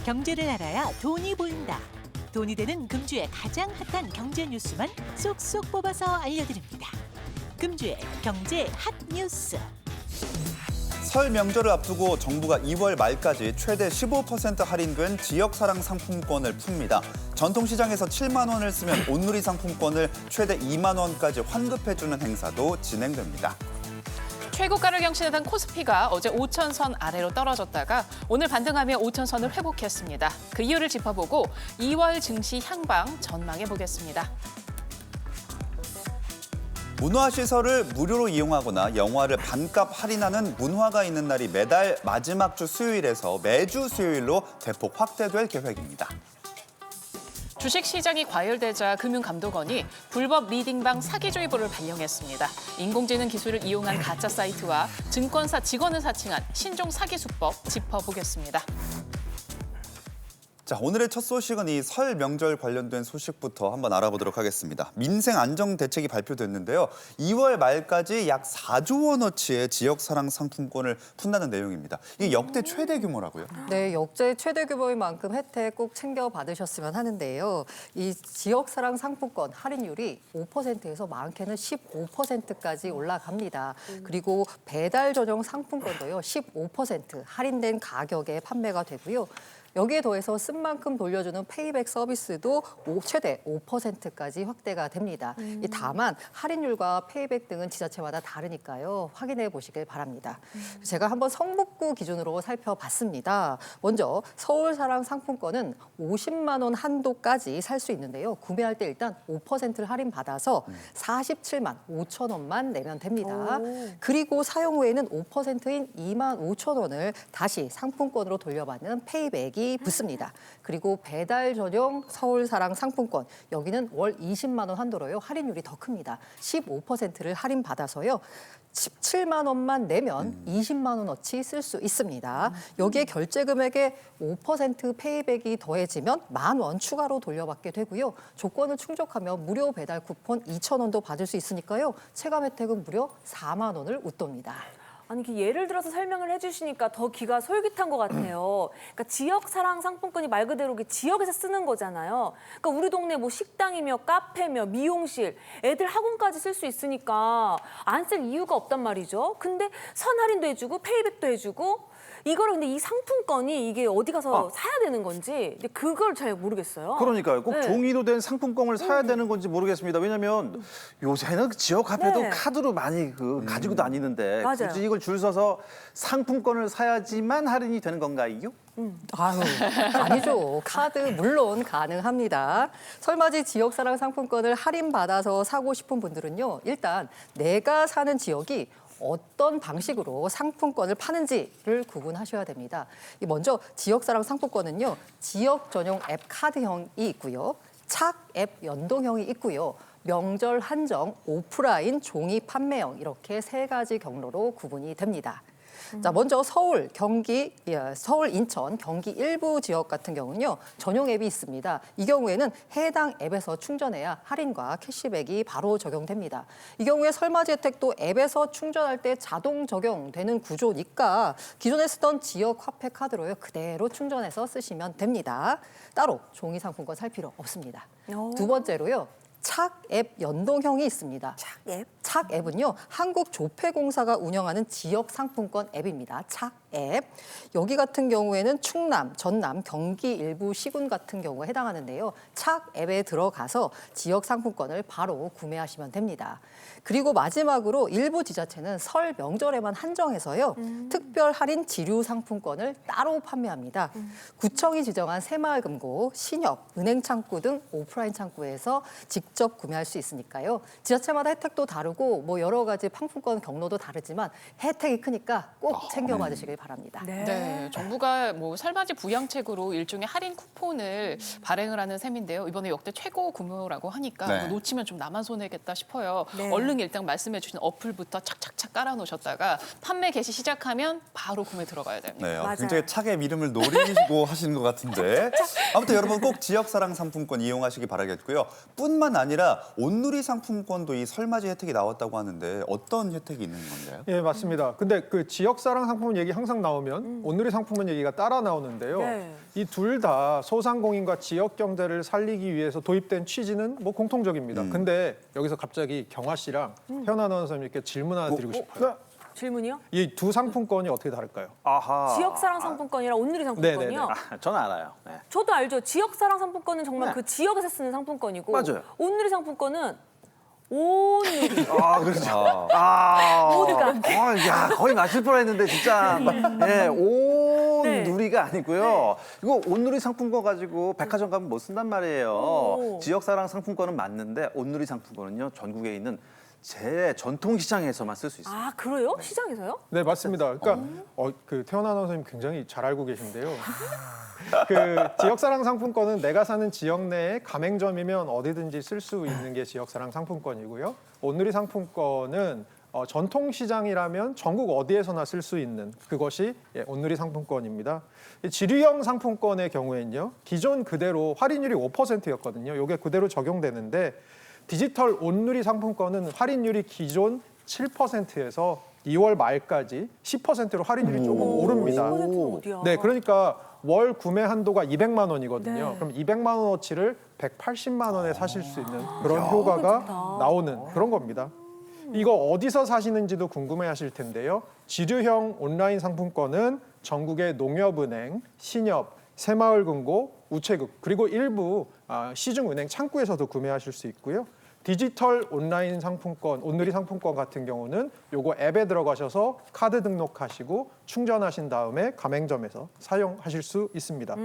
경제를 알아야 돈이 보인다. 돈이 되는 금주의 가장 핫한 경제 뉴스만 쏙쏙 뽑아서 알려드립니다. 금주의 경제 핫 뉴스. 설 명절을 앞두고 정부가 2월 말까지 최대 15% 할인된 지역사랑 상품권을 풉니다. 전통시장에서 7만 원을 쓰면 온누리 상품권을 최대 2만 원까지 환급해주는 행사도 진행됩니다. 최고가를 경신하던 코스피가 어제 5천선 아래로 떨어졌다가 오늘 반등하며 5천선을 회복했습니다. 그 이유를 짚어보고 2월 증시 향방 전망해보겠습니다. 문화시설을 무료로 이용하거나 영화를 반값 할인하는 문화가 있는 날이 매달 마지막 주 수요일에서 매주 수요일로 대폭 확대될 계획입니다. 주식시장이 과열되자 금융감독원이 불법 리딩방 사기조회부를 발령했습니다. 인공지능 기술을 이용한 가짜 사이트와 증권사 직원을 사칭한 신종 사기 수법 짚어보겠습니다. 자, 오늘의 첫 소식은 이 설 명절 관련된 소식부터 한번 알아보도록 하겠습니다. 민생 안정 대책이 발표됐는데요. 2월 말까지 약 4조 원어치의 지역사랑 상품권을 푼다는 내용입니다. 이게 역대 최대 규모라고요? 네, 역대 최대 규모인 만큼 혜택 꼭 챙겨 받으셨으면 하는데요. 이 지역사랑 상품권 할인율이 5%에서 많게는 15%까지 올라갑니다. 그리고 배달 전용 상품권도요, 15% 할인된 가격에 판매가 되고요. 여기에 더해서 쓴 만큼 돌려주는 페이백 서비스도 최대 5%까지 확대가 됩니다. 다만 할인율과 페이백 등은 지자체마다 다르니까요. 확인해 보시길 바랍니다. 제가 한번 성북구 기준으로 살펴봤습니다. 먼저 서울사랑 상품권은 50만 원 한도까지 살 수 있는데요. 구매할 때 일단 5%를 할인받아서 47만 5천 원만 내면 됩니다. 그리고 사용 후에는 5%인 2만 5천 원을 다시 상품권으로 돌려받는 페이백이 붙습니다. 그리고 배달 전용 서울사랑 상품권, 여기는 월 20만 원 한도로요. 할인율이 더 큽니다. 15%를 할인받아서요. 17만 원만 내면 20만 원어치 쓸 수 있습니다. 여기에 결제 금액에 5% 페이백이 더해지면 1만 원 추가로 돌려받게 되고요. 조건을 충족하면 무료 배달 쿠폰 2천 원도 받을 수 있으니까요. 체감 혜택은 무려 4만 원을 웃돕니다. 아니, 예를 들어서 설명을 해주시니까 더 귀가 솔깃한 것 같아요. 그러니까 지역 사랑 상품권이 말 그대로 지역에서 쓰는 거잖아요. 그러니까 우리 동네 뭐 식당이며 카페며 미용실, 애들 학원까지 쓸 수 있으니까 안 쓸 이유가 없단 말이죠. 근데 선 할인도 해주고 페이백도 해주고 이거를 근데 이 상품권이 이게 어디 가서 사야 되는 건지 근데 그걸 잘 모르겠어요. 그러니까요. 꼭 네. 종이로 된 상품권을 사야 되는 건지 모르겠습니다. 왜냐하면 요새는 지역 카페도 네. 카드로 많이 가지고 다니는데 맞아요. 굳이 이걸 줄 서서 상품권을 사야지만 할인이 되는 건가요? 아유, 아니죠. 카드 물론 가능합니다. 설맞이 지역사랑 상품권을 할인받아서 사고 싶은 분들은요. 일단 내가 사는 지역이 어떤 방식으로 상품권을 파는지를 구분하셔야 됩니다. 먼저 지역사랑 상품권은요. 지역 전용 앱 카드형이 있고요. 착 앱 연동형이 있고요. 명절 한정 오프라인 종이 판매형 이렇게 세 가지 경로로 구분이 됩니다. 자, 먼저 서울, 인천, 경기 일부 지역 같은 경우는요. 전용 앱이 있습니다. 이 경우에는 해당 앱에서 충전해야 할인과 캐시백이 바로 적용됩니다. 이 경우에 설맞이 혜택도 앱에서 충전할 때 자동 적용되는 구조니까 기존에 쓰던 지역 화폐 카드로요. 그대로 충전해서 쓰시면 됩니다. 따로 종이 상품권 살 필요 없습니다. 두 번째로요. 착 앱 연동형이 있습니다. 착 앱? 착 앱은요, 한국조폐공사가 운영하는 지역 상품권 앱입니다. 착 앱. 여기 같은 경우에는 충남, 전남, 경기 일부 시군 같은 경우가 해당하는데요. 착 앱에 들어가서 지역 상품권을 바로 구매하시면 됩니다. 그리고 마지막으로 일부 지자체는 설 명절에만 한정해서요. 특별 할인 지류 상품권을 따로 판매합니다. 구청이 지정한 새마을금고, 신협, 은행창구 등 오프라인 창구에서 직접 구매할 수 있으니까요. 지자체마다 혜택도 다르고 뭐 여러 가지 상품권 경로도 다르지만 혜택이 크니까 꼭 챙겨 받으시길 바랍니다. 네, 정부가 뭐 설맞이 부양책으로 일종의 할인 쿠폰을 발행을 하는 셈인데요. 이번에 역대 최고 규모라고 하니까 네. 뭐 놓치면 좀 나만 손해겠다 싶어요. 네. 얼른 일단 말씀해 주신 어플부터 착착착 깔아놓으셨다가 판매 개시 시작하면 바로 구매 들어가야 됩니다. 네, 맞아요. 굉장히 착의 이름을 노리고 하시는 것 같은데 아무튼 여러분 꼭 지역사랑 상품권 이용하시기 바라겠고요. 뿐만 아니라 온누리 상품권도 이 설맞이 혜택이 나왔다고 하는데 어떤 혜택이 있는 건가요? 예, 맞습니다. 근데 그 지역사랑 상품 얘기 항상 항상 나오면 온누리 상품권 얘기가 따라 나오는데요. 네. 이 둘 다 소상공인과 지역 경제를 살리기 위해서 도입된 취지는 뭐 공통적입니다. 근데 여기서 갑자기 경화 씨랑 현 아나운서님께 질문 하나 드리고 싶어요. 질문이요? 이 두 상품권이 어떻게 다를까요? 아하. 지역사랑 상품권이랑 온누리 상품권이요? 네네네. 저는 알아요. 네. 저도 알죠. 지역사랑 상품권은 정말 네. 그 지역에서 쓰는 상품권이고 맞아요. 온누리 상품권은 온누리. 아, 그렇죠. 아, 모두가 야, 거의 맞출 뻔했는데 진짜. 예, 온 네. 누리가 아니고요. 이거 온누리 상품권 가지고 백화점 가면 못 쓴단 말이에요. 오. 지역사랑 상품권은 맞는데 온누리 상품권은요 전국에 있는 제 전통 시장에서만 쓸 수 있어요. 아, 그래요? 시장에서요? 네, 맞습니다. 그러니까 그 태원 아나운서님 굉장히 잘 알고 계신데요. 그 지역사랑 상품권은 내가 사는 지역 내에 가맹점이면 어디든지 쓸 수 있는 게 지역사랑 상품권이고요. 온누리 상품권은 전통시장이라면 전국 어디에서나 쓸 수 있는 그것이 온누리 상품권입니다. 이 지류형 상품권의 경우에는요. 기존 그대로 할인율이 5%였거든요. 이게 그대로 적용되는데 디지털 온누리 상품권은 할인율이 기존 7%에서 2월 말까지 10%로 할인율이 조금 오릅니다. 10%는 어디야? 네, 그러니까 월 구매 한도가 200만 원이거든요. 네. 그럼 200만 원어치를 180만 원에 사실 수 있는 그런 좋다. 효과가 나오는 그런 겁니다. 이거 어디서 사시는지도 궁금해하실 텐데요. 지류형 온라인 상품권은 전국의 농협은행, 신협, 새마을금고, 우체국 그리고 일부 시중은행 창구에서도 구매하실 수 있고요. 디지털 온라인 상품권, 온누리 상품권 같은 경우는 요거 앱에 들어가셔서 카드 등록하시고 충전하신 다음에 가맹점에서 사용하실 수 있습니다.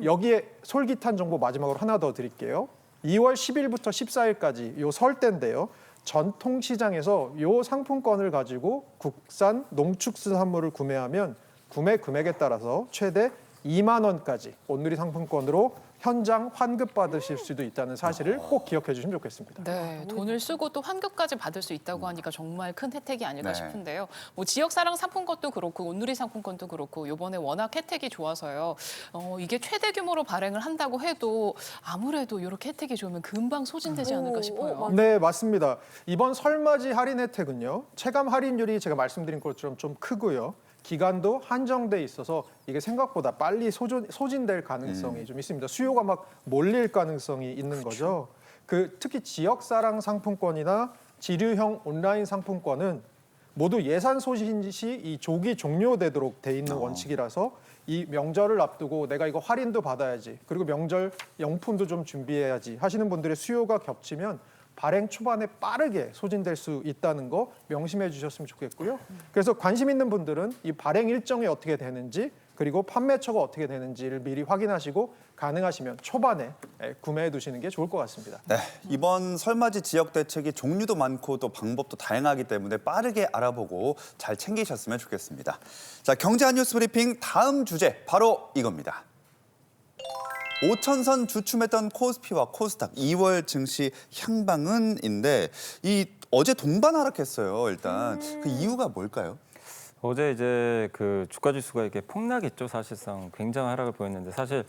여기에 솔깃한 정보 마지막으로 하나 더 드릴게요. 2월 10일부터 14일까지 요 설 때인데요. 전통시장에서 요 상품권을 가지고 국산 농축수산물을 구매하면 구매 금액에 따라서 최대 2만 원까지 온누리 상품권으로 현장 환급 받으실 수도 있다는 사실을 꼭 기억해 주시면 좋겠습니다. 네, 돈을 쓰고 또 환급까지 받을 수 있다고 하니까 정말 큰 혜택이 아닐까 네. 싶은데요. 뭐 지역사랑 상품권도 그렇고 온누리 상품권도 그렇고 이번에 워낙 혜택이 좋아서요. 이게 최대 규모로 발행을 한다고 해도 아무래도 이렇게 혜택이 좋으면 금방 소진되지 않을까 싶어요. 네, 맞습니다. 이번 설맞이 할인 혜택은요. 체감 할인율이 제가 말씀드린 것처럼 좀 크고요. 기간도 한정돼 있어서 이게 생각보다 빨리 소진될 가능성이 좀 있습니다. 수요가 막 몰릴 가능성이 있는 거죠. 특히 지역사랑 상품권이나 지류형 온라인 상품권은 모두 예산 소진 시 이 조기 종료되도록 돼 있는 원칙이라서 이 명절을 앞두고 내가 이거 할인도 받아야지 그리고 명절 용품도 좀 준비해야지 하시는 분들의 수요가 겹치면 발행 초반에 빠르게 소진될 수 있다는 거 명심해 주셨으면 좋겠고요. 그래서 관심 있는 분들은 이 발행 일정이 어떻게 되는지 그리고 판매처가 어떻게 되는지를 미리 확인하시고 가능하시면 초반에 구매해 두시는 게 좋을 것 같습니다. 네, 이번 설맞이 지역 대책이 종류도 많고 또 방법도 다양하기 때문에 빠르게 알아보고 잘 챙기셨으면 좋겠습니다. 자, 경제한 뉴스 브리핑 다음 주제 바로 이겁니다. 5천선 주춤했던 코스피와 코스닥 2월 증시 향방은인데 어제 동반 하락했어요. 일단 그 이유가 뭘까요? 어제 이제 그 주가 지수가 이렇게 폭락했죠. 사실상 굉장한 하락을 보였는데 사실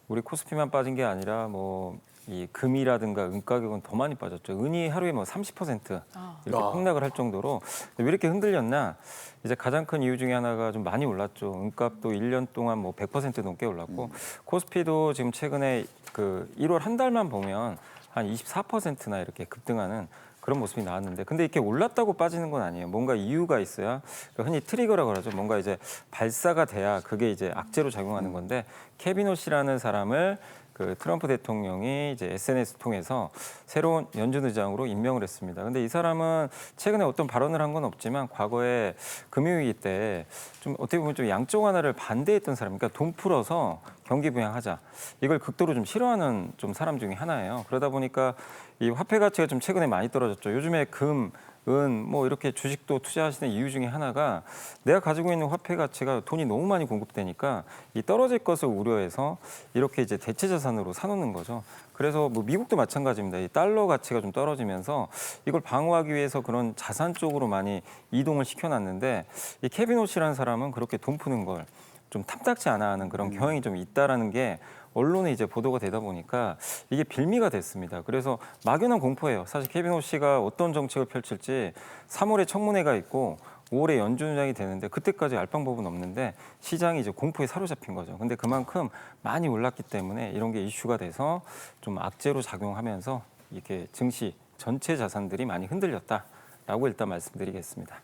우리 코스피만 빠진 게 아니라 뭐 이 금이라든가 은 가격은 더 많이 빠졌죠. 은이 하루에 뭐 30% 이렇게 폭락을 할 정도로 왜 이렇게 흔들렸나? 이제 가장 큰 이유 중에 하나가 좀 많이 올랐죠. 은값도 1년 동안 뭐 100% 넘게 올랐고 코스피도 지금 최근에 그 1월 한 달만 보면 한 24%나 이렇게 급등하는 그런 모습이 나왔는데 근데 이렇게 올랐다고 빠지는 건 아니에요. 뭔가 이유가 있어야 흔히 트리거라고 하죠. 뭔가 이제 발사가 돼야 그게 이제 악재로 작용하는 건데 케빈 호시라는 사람을 그 트럼프 대통령이 이제 SNS 통해서 새로운 연준 의장으로 임명을 했습니다. 근데 이 사람은 최근에 어떤 발언을 한 건 없지만 과거에 금융위기 때 좀 어떻게 보면 좀 양쪽 하나를 반대했던 사람, 그러니까 돈 풀어서 경기 부양하자 이걸 극도로 좀 싫어하는 좀 사람 중에 하나예요. 그러다 보니까 이 화폐 가치가 좀 최근에 많이 떨어졌죠. 요즘에 금, 은, 뭐 이렇게 주식도 투자하시는 이유 중에 하나가 내가 가지고 있는 화폐 가치가 돈이 너무 많이 공급되니까 이 떨어질 것을 우려해서 이렇게 이제 대체 자산으로 사놓는 거죠. 그래서 뭐 미국도 마찬가지입니다. 이 달러 가치가 좀 떨어지면서 이걸 방어하기 위해서 그런 자산 쪽으로 많이 이동을 시켜놨는데 이 케빈 호시라는 사람은 그렇게 돈 푸는 걸 좀 탐탁지 않아 하는 그런 경향이 좀 있다라는 게 언론에 이제 보도가 되다 보니까 이게 빌미가 됐습니다. 그래서 막연한 공포예요. 사실 케빈 호시가 어떤 정책을 펼칠지 3월에 청문회가 있고 5월에 연준장이 되는데 그때까지 알 방법은 없는데 시장이 이제 공포에 사로잡힌 거죠. 근데 그만큼 많이 올랐기 때문에 이런 게 이슈가 돼서 좀 악재로 작용하면서 이렇게 증시 전체 자산들이 많이 흔들렸다라고 일단 말씀드리겠습니다.